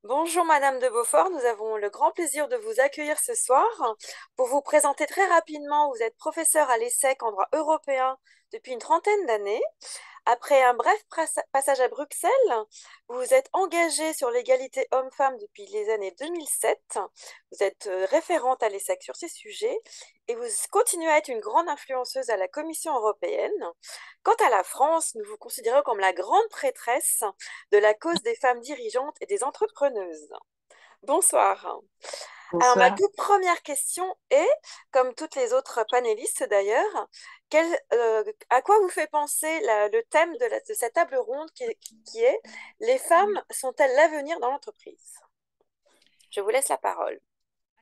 Bonjour Madame de Beaufort, nous avons le grand plaisir de vous accueillir ce soir. Pour vous présenter très rapidement, vous êtes professeur à l'ESSEC en droit européen depuis une trentaine d'années. Après un bref passage à Bruxelles, vous vous êtes engagée sur l'égalité homme-femme depuis les années 2007. Vous êtes référente à l'ESSEC sur ces sujets et vous continuez à être une grande influenceuse à la Commission européenne. Quant à la France, nous vous considérons comme la grande prêtresse de la cause des femmes dirigeantes et des entrepreneuses. Bonsoir. Alors, ma Bonsoir. toute première question est, comme toutes les autres panélistes d'ailleurs, à quoi vous fait penser le thème de cette table ronde qui est les femmes sont-elles l'avenir dans l'entreprise? Je vous laisse la parole.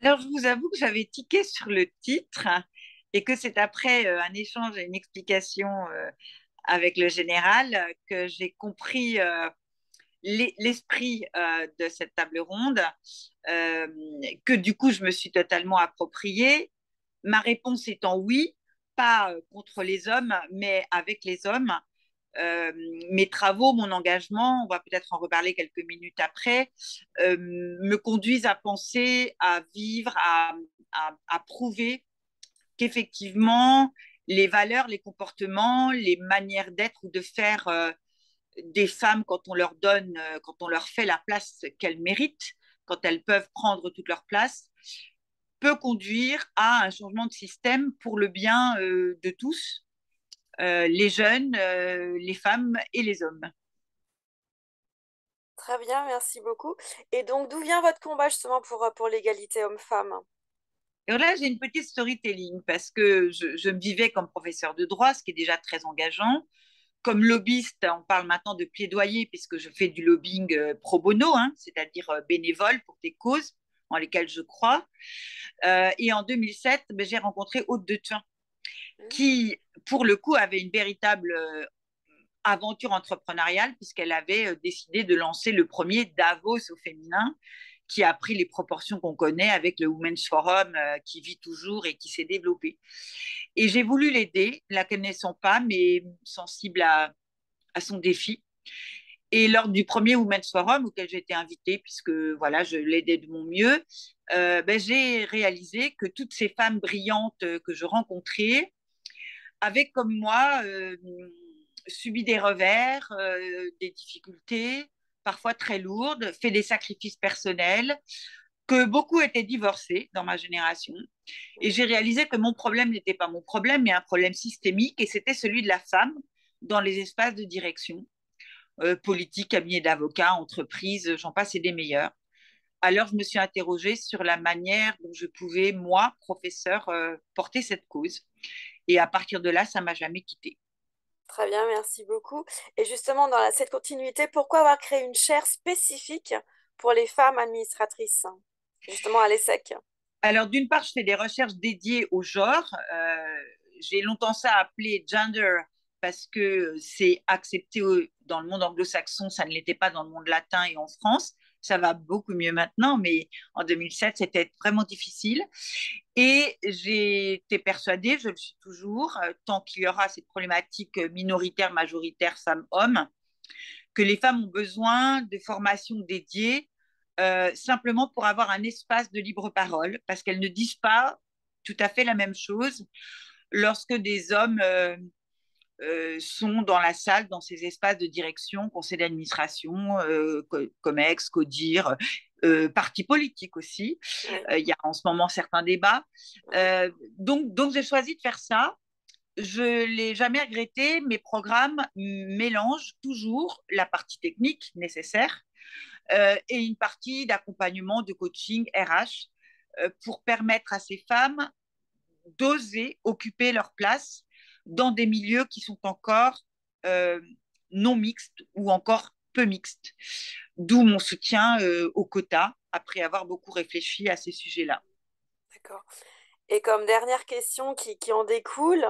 Alors, je vous avoue que j'avais tiqué sur le titre et que c'est après un échange et une explication avec le général que j'ai compris l'esprit de cette table ronde, euh, que du coup, je me suis totalement appropriée. Ma réponse étant oui, pas contre les hommes, mais avec les hommes. Euh, Mes travaux, mon engagement, on va peut-être en reparler quelques minutes après, me conduisent à penser, à vivre, à prouver qu'effectivement, les valeurs, les comportements, les manières d'être ou de faire des femmes quand on leur donne, quand on leur fait la place qu'elles méritent, quand elles peuvent prendre toute leur place, peut conduire à un changement de système pour le bien de tous, les jeunes, les femmes et les hommes. Très bien, merci beaucoup. Et donc, d'où vient votre combat justement pour l'égalité homme-femme? Et là, j'ai une petite storytelling parce que je me vivais comme professeur de droit, ce qui est déjà très engageant. Comme lobbyiste, on parle maintenant de plaidoyer puisque je fais du lobbying pro bono, hein, c'est-à-dire bénévole pour des causes en lesquelles je crois. Et en 2007, ben, j'ai rencontré Aude de Thuin Mhm. qui, pour le coup, avait une véritable aventure entrepreneuriale puisqu'elle avait décidé de lancer le premier Davos au féminin qui a pris les proportions qu'on connaît avec le Women's Forum qui vit toujours et qui s'est développé. Et j'ai voulu l'aider, la connaissant pas, mais sensible à son défi. Et lors du premier Women's Forum auquel j'ai été invitée, puisque voilà, je l'aidais de mon mieux, ben, j'ai réalisé que toutes ces femmes brillantes que je rencontrais avaient comme moi subi des revers, des difficultés, parfois très lourdes, fait des sacrifices personnels, que beaucoup étaient divorcés dans ma génération. Et j'ai réalisé que mon problème n'était pas mon problème, mais un problème systémique, et c'était celui de la femme dans les espaces de direction, politique, cabinet d'avocats, entreprise, j'en passe et des meilleurs. Alors, je me suis interrogée sur la manière dont je pouvais, moi, professeur, porter cette cause. Et à partir de là, ça m'a jamais quittée. Très bien, merci beaucoup. Et justement, dans cette continuité, pourquoi avoir créé une chaire spécifique pour les femmes administratrices, justement à l'ESSEC? Alors, d'une part, je fais des recherches dédiées au genre. J'ai longtemps ça appelé gender parce que c'est accepté dans le monde anglo-saxon, ça ne l'était pas dans le monde latin et en France. Ça va beaucoup mieux maintenant, mais en 2007, c'était vraiment difficile. Et j'ai été persuadée, je le suis toujours, tant qu'il y aura cette problématique minoritaire, majoritaire, femmes-hommes, que les femmes ont besoin de formations dédiées simplement pour avoir un espace de libre parole, parce qu'elles ne disent pas tout à fait la même chose lorsque des hommes sont dans la salle, dans ces espaces de direction, conseil d'administration, COMEX, CODIR, partis politiques aussi. Oui, Il y a en ce moment certains débats. oui. Donc j'ai choisi de faire ça. Je ne l'ai jamais regretté. Mes programmes mélangent toujours la partie technique nécessaire et une partie d'accompagnement, de coaching RH pour permettre à ces femmes d'oser occuper leur place dans des milieux qui sont encore euh, non mixtes ou encore peu mixtes. D'où mon soutien au quota après avoir beaucoup réfléchi à ces sujets-là. D'accord. Et comme dernière question qui en découle,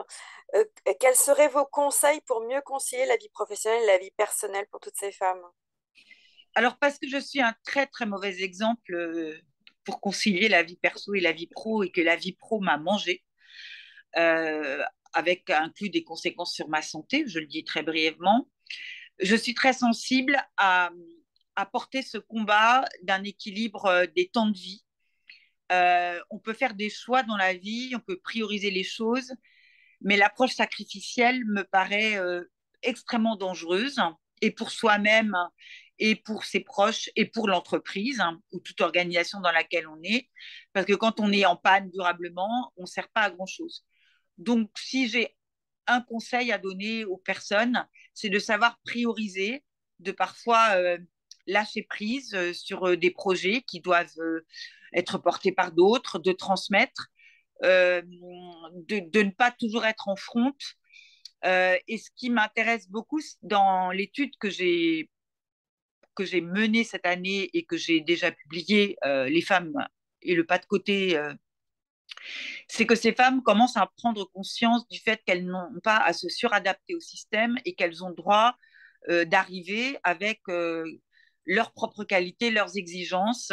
euh, quels seraient vos conseils pour mieux concilier la vie professionnelle et la vie personnelle pour toutes ces femmes? Alors, parce que je suis un très, très mauvais exemple pour concilier la vie perso et la vie pro et que la vie pro m'a mangé, euh, avec inclus des conséquences sur ma santé, je le dis très brièvement. Je suis très sensible à porter ce combat d'un équilibre des temps de vie. On peut faire des choix dans la vie, on peut prioriser les choses, mais l'approche sacrificielle me paraît extrêmement dangereuse, et pour soi-même, et pour ses proches, et pour l'entreprise, hein, ou toute organisation dans laquelle on est, parce que quand on est en panne durablement, on ne sert pas à grand-chose. Donc, si j'ai un conseil à donner aux personnes, c'est de savoir prioriser, de parfois lâcher prise sur des projets qui doivent être portés par d'autres, de transmettre, de ne pas toujours être en front. Et ce qui m'intéresse beaucoup dans l'étude que j'ai menée cette année et que j'ai déjà publiée, Les femmes et le pas de côté, c'est que ces femmes commencent à prendre conscience du fait qu'elles n'ont pas à se suradapter au système et qu'elles ont droit d'arriver avec leurs propres qualités, leurs exigences,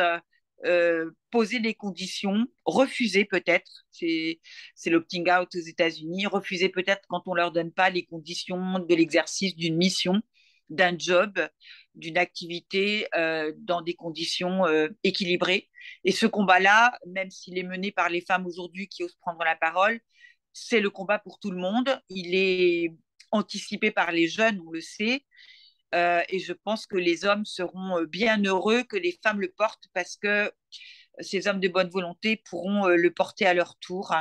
poser des conditions, refuser peut-être, c'est l'opting out aux États-Unis, refuser peut-être quand on ne leur donne pas les conditions de l'exercice d'une mission, d'un job, d'une activité dans des conditions équilibrées. Et ce combat-là, même s'il est mené par les femmes aujourd'hui qui osent prendre la parole, c'est le combat pour tout le monde. Il est anticipé par les jeunes, on le sait, et je pense que les hommes seront bien heureux que les femmes le portent parce que ces hommes de bonne volonté pourront le porter à leur tour.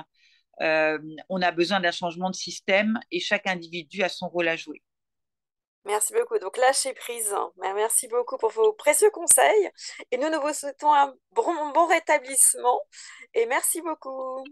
Euh, on a besoin d'un changement de système et chaque individu a son rôle à jouer. Merci beaucoup. Donc, lâcher prise. Merci beaucoup pour vos précieux conseils. Et nous vous souhaitons un bon rétablissement. Et merci beaucoup.